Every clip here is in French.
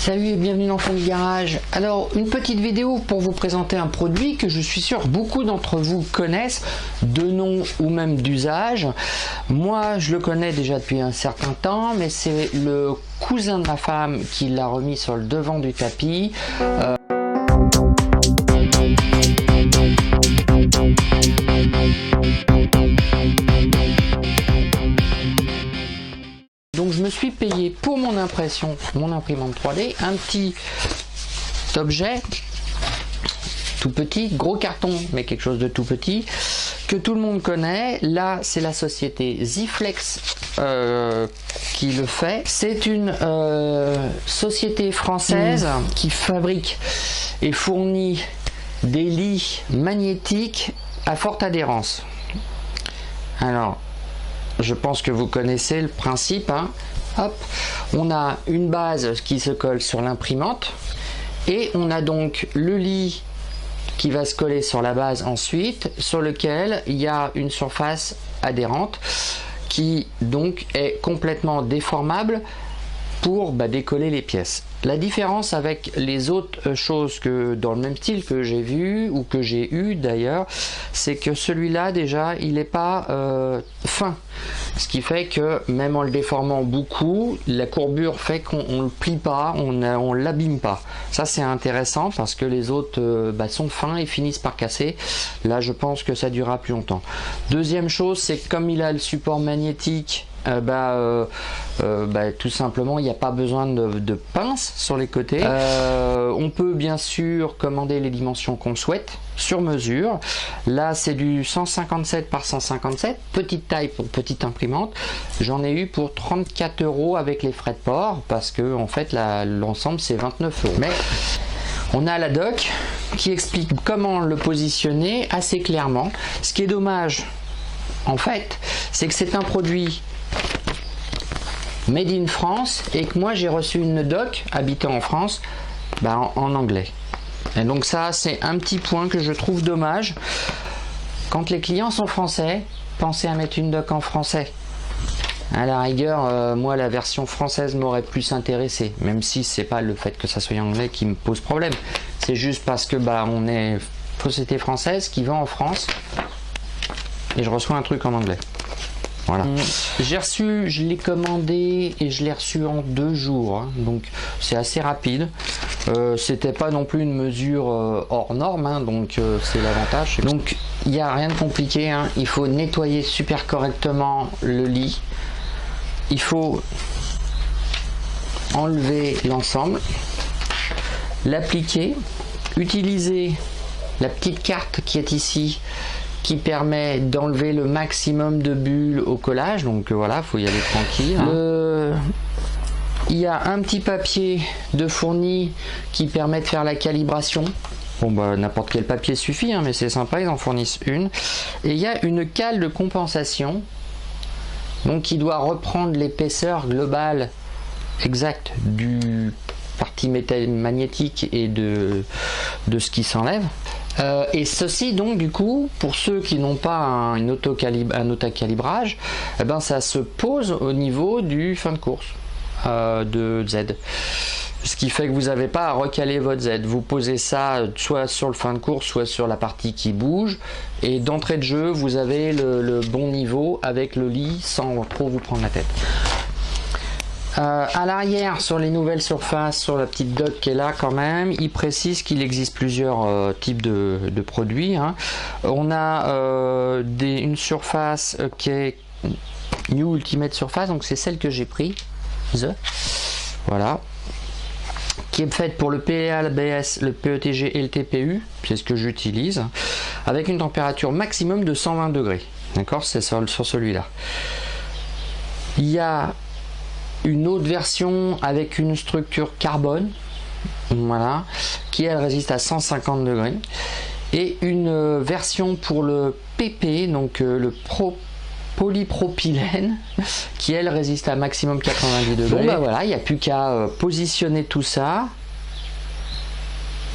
Salut et bienvenue dans Fond du Garage. Alors, une petite vidéo pour vous présenter un produit que je suis sûr beaucoup d'entre vous connaissent, de nom ou même d'usage. Moi, je le connais déjà depuis un certain temps, mais c'est le cousin de ma femme qui l'a remis sur le devant du tapis. Donc je me suis payé pour mon impression, mon imprimante 3D, un petit objet tout petit, gros carton, mais quelque chose de tout petit, que tout le monde connaît. Là, c'est la société Ziflex qui le fait. C'est une société française qui fabrique et fournit des lits magnétiques à forte adhérence. Alors, je pense que vous connaissez le principe, hein. Hop, on a une base qui se colle sur l'imprimante et on a donc le lit qui va se coller sur la base ensuite, sur lequel il y a une surface adhérente qui donc est complètement déformable pour décoller les pièces. La différence avec les autres choses que dans le même style que j'ai vu ou que j'ai eu d'ailleurs, c'est que celui-là déjà il n'est pas fin, ce qui fait que même en le déformant beaucoup, la courbure fait qu'on ne le plie pas, on l'abîme pas. Ça c'est intéressant parce que les autres sont fins et finissent par casser. Là je pense que ça durera plus longtemps. Deuxième chose, c'est que comme il a le support magnétique, tout simplement il n'y a pas besoin de pince sur les côtés. On peut bien sûr commander les dimensions qu'on souhaite sur mesure. Là c'est du 157 par 157, petite taille pour petite imprimante. J'en ai eu pour 34 € avec les frais de port parce que en fait l'ensemble c'est 29 €. Mais on a la doc qui explique comment le positionner assez clairement. Ce qui est dommage en fait, c'est que c'est un produit made in France et que moi j'ai reçu une doc habitant en France en anglais. Et donc ça c'est un petit point que je trouve dommage. Quand les clients sont français, pensez à mettre une doc en français. À la rigueur, moi la version française m'aurait plus intéressé, même si c'est pas le fait que ça soit en anglais qui me pose problème. C'est juste parce que on est société française qui vend en France et je reçois un truc en anglais. Voilà. J'ai reçu, je l'ai commandé et je l'ai reçu en 2 jours, hein, donc c'est assez rapide. C'était pas non plus une mesure hors norme, hein, donc c'est l'avantage. Donc il n'y a rien de compliqué, hein. Il faut nettoyer super correctement le lit. Il faut enlever l'ensemble, l'appliquer, utiliser la petite carte qui est ici, qui permet d'enlever le maximum de bulles au collage. Donc voilà, faut y aller tranquille, hein. Il y a un petit papier de fourni qui permet de faire la calibration. Bon n'importe quel papier suffit, hein, mais c'est sympa, ils en fournissent une. Et il y a une cale de compensation, donc qui doit reprendre l'épaisseur globale exacte du partie magnétique et de ce qui s'enlève. Et ceci donc du coup pour ceux qui n'ont pas un autocalibrage, ça se pose au niveau du fin de course de Z, ce qui fait que vous n'avez pas à recaler votre Z. Vous posez ça soit sur le fin de course, soit sur la partie qui bouge, et d'entrée de jeu vous avez le bon niveau avec le lit sans trop vous prendre la tête. À l'arrière, sur les nouvelles surfaces, sur la petite doc qui est là quand même, il précise qu'il existe plusieurs types de produits, hein. On a une surface qui est New Ultimate Surface, donc c'est celle que j'ai pris, voilà, qui est faite pour le PEA, l'ABS, le PETG et le TPU, c'est ce que j'utilise, avec une température maximum de 120 degrés, d'accord, c'est sur celui-là. Il y a une autre version avec une structure carbone, voilà, qui elle résiste à 150 degrés, et une version pour le PP, donc le polypropylène, qui elle résiste à maximum 90 degrés. Bon voilà, il n'y a plus qu'à positionner tout ça,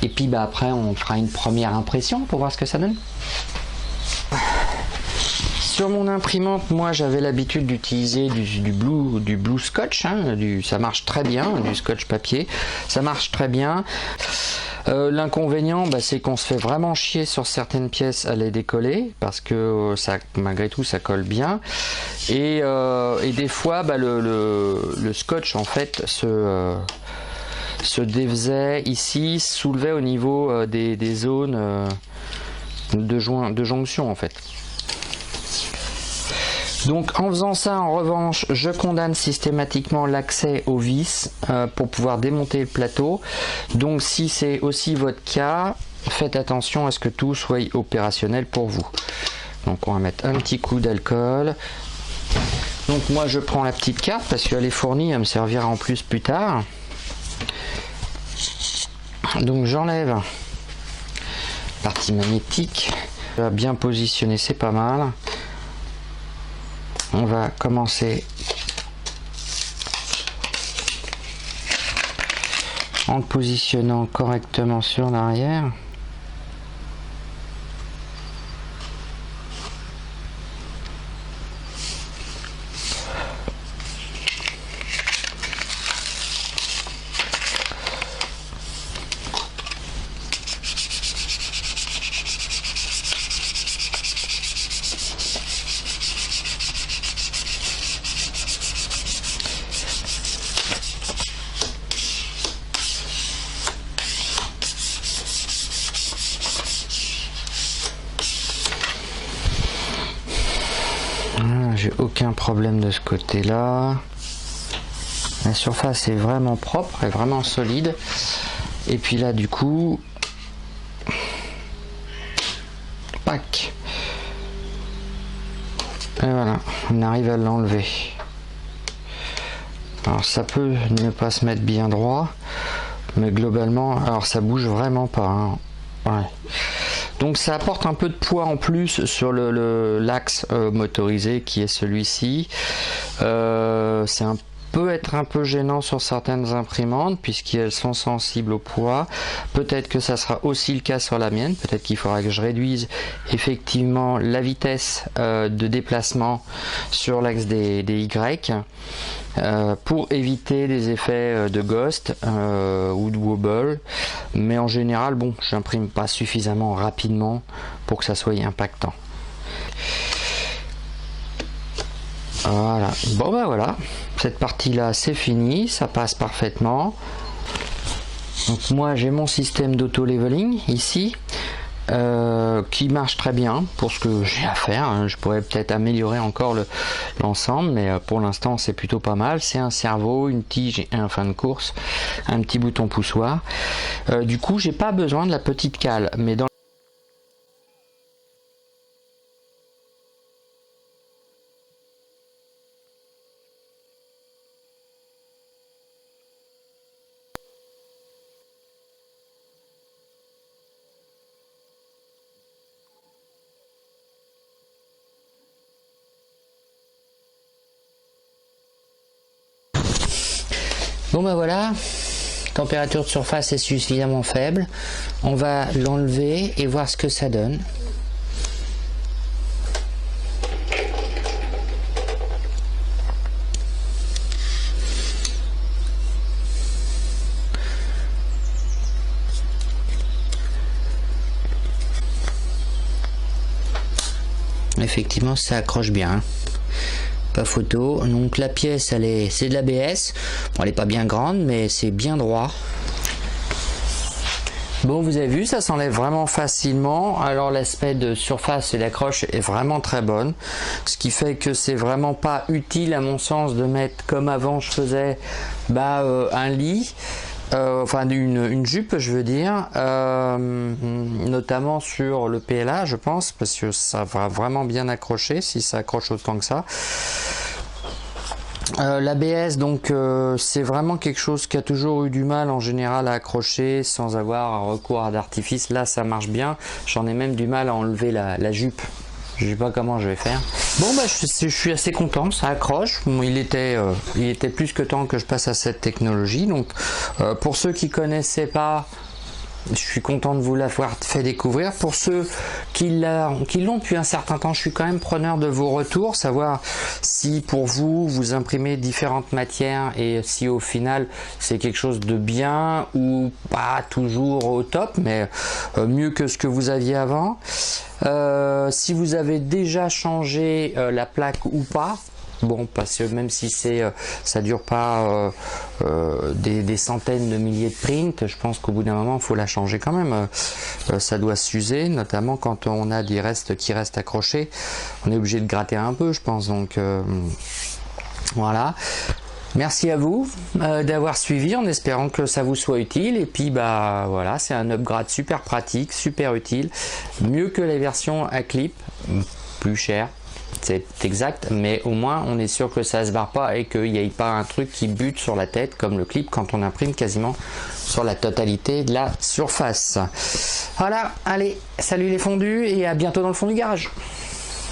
et puis après on fera une première impression pour voir ce que ça donne. Sur mon imprimante, moi j'avais l'habitude d'utiliser du blue scotch, hein, ça marche très bien, du scotch papier, ça marche très bien. L'inconvénient, c'est qu'on se fait vraiment chier sur certaines pièces à les décoller parce que ça, malgré tout, ça colle bien. Et des fois, le scotch en fait se défaisait ici, soulevait au niveau des zones de jonction en fait. Donc en faisant ça, en revanche, je condamne systématiquement l'accès aux vis pour pouvoir démonter le plateau. Donc si c'est aussi votre cas, faites attention à ce que tout soit opérationnel pour vous. Donc on va mettre un petit coup d'alcool. Donc moi je prends la petite carte parce qu'elle est fournie, elle me servira en plus tard. Donc j'enlève la partie magnétique. Bien positionné, c'est pas mal. On va commencer en le positionnant correctement sur l'arrière. J'ai aucun problème de ce côté là. La surface est vraiment propre et vraiment solide. Et puis là du coup, pack. Et voilà, on arrive à l'enlever. Alors ça peut ne pas se mettre bien droit, mais globalement, alors ça bouge vraiment pas. Hein. Ouais. Donc ça apporte un peu de poids en plus sur l'axe motorisé qui est celui-ci. C'est peut être un peu gênant sur certaines imprimantes puisqu'elles sont sensibles au poids. Peut-être que ça sera aussi le cas sur la mienne. Peut-être qu'il faudra que je réduise effectivement la vitesse de déplacement sur l'axe des Y. Pour éviter des effets de ghost ou de wobble, mais en général bon, j'imprime pas suffisamment rapidement pour que ça soit impactant. Voilà, bon voilà, cette partie là c'est fini, ça passe parfaitement. Donc moi j'ai mon système d'auto leveling ici qui marche très bien pour ce que j'ai à faire. Je pourrais peut-être améliorer encore l'ensemble, mais pour l'instant c'est plutôt pas mal. C'est un cerveau, une tige et un fin de course, un petit bouton poussoir. Du coup j'ai pas besoin de la petite cale, mais dans bon voilà, température de surface est suffisamment faible. On va l'enlever et voir ce que ça donne. Effectivement ça accroche bien. Pas photo. Donc la pièce c'est de l'ABS. Bon, elle est pas bien grande mais c'est bien droit. Bon, vous avez vu, ça s'enlève vraiment facilement. Alors l'aspect de surface et d'accroche est vraiment très bonne, ce qui fait que c'est vraiment pas utile à mon sens de mettre comme avant je faisais un lit. Enfin une jupe je veux dire, notamment sur le PLA je pense, parce que ça va vraiment bien accrocher si ça accroche autant que ça. L'ABS donc c'est vraiment quelque chose qui a toujours eu du mal en général à accrocher sans avoir un recours à d'artifice. Là ça marche bien, j'en ai même du mal à enlever la jupe. Je sais pas comment je vais faire. Bon je suis assez content, ça accroche. Bon, il était plus que temps que je passe à cette technologie. Donc pour ceux qui connaissaient pas, Je suis content de vous l'avoir fait découvrir. Pour ceux qui l'ont depuis un certain temps, je suis quand même preneur de vos retours, savoir si pour vous, vous imprimez différentes matières et si au final c'est quelque chose de bien ou pas toujours au top, mais mieux que ce que vous aviez avant. Si vous avez déjà changé la plaque ou pas. Bon, parce que même si ça dure pas des centaines de milliers de prints, je pense qu'au bout d'un moment, il faut la changer quand même. Ça doit s'user, notamment quand on a des restes qui restent accrochés. On est obligé de gratter un peu, je pense. Donc voilà. Merci à vous d'avoir suivi en espérant que ça vous soit utile. Et puis bah voilà, c'est un upgrade super pratique, super utile. Mieux que les versions à clip, plus cher. C'est exact, mais au moins on est sûr que ça se barre pas et qu'il n'y ait pas un truc qui bute sur la tête comme le clip quand on imprime quasiment sur la totalité de la surface. Voilà, allez, salut les fondus et à bientôt dans le fond du garage.